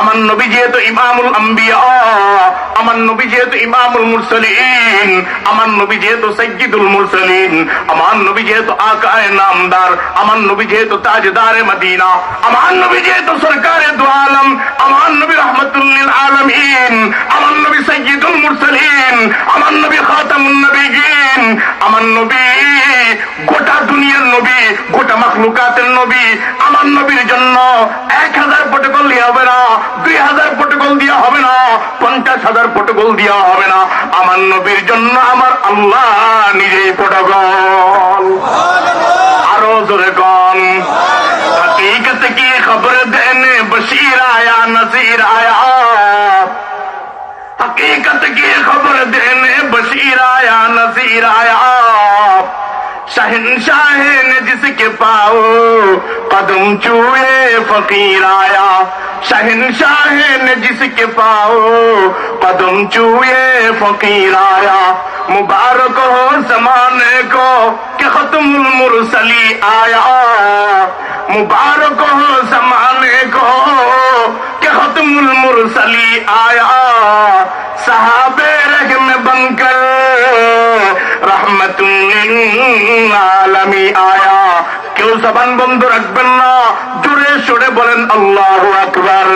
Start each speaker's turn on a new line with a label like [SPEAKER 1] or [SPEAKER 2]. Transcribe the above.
[SPEAKER 1] আমার নবী যেহেতু ইমামুল আম্বিয়া, আমার নবী যেহেতু ইমামুল মুরসালিন, আমার নবী যেহেতু সাইয়্যিদুল মুরসালিন, আমার নবী যেহেতু আকায়ে নামদার, আমার নবী যেহেতু তাজদারে মদিনা, আমার নবী যেহেতু সরকারে দু আলম, আমার নবী রাহমাতুল লিল আলামিন, আমার নবী সাইয়্যিদুল মুরসালিন, আমার নবী খাতামুন নবিয়্যিন, আমার নবী গোটা দুনিয়ার নবী, গোটা মাখলুকাতের নবী। আমার নবীর জন্য 1000 প্রটোকল দেওয়া হবে না, 2000 প্রটোকল দেওয়া হবে না, 50,000 প্রটোকল দেওয়া হবে না। আমার নবীর জন্য আমার আল্লাহ নিজেই প্রটোকল। আরো জোরে কন, हकीकत की खबर देने बशीर आया नजीर आया, हकीकत की खबर देने बशीर आया नजीर आया, शहंशाह ने जिसके पाओ कदम छुए फकीर आया, शहंशाह ने जिसके पाओ कदम छुए फकीर आया। मुबारक हो जमाने को कि खत्मुल मुरसली आया, मुबारक हो जमाने को कि खत्मुल मुरसली आया, सहाबे रहम बनकर रहमतुल लिल आलमी आया। কেউ জবান বন্ধ রাখবেন না, জোরে সোরে বলেন আল্লাহু আকবার।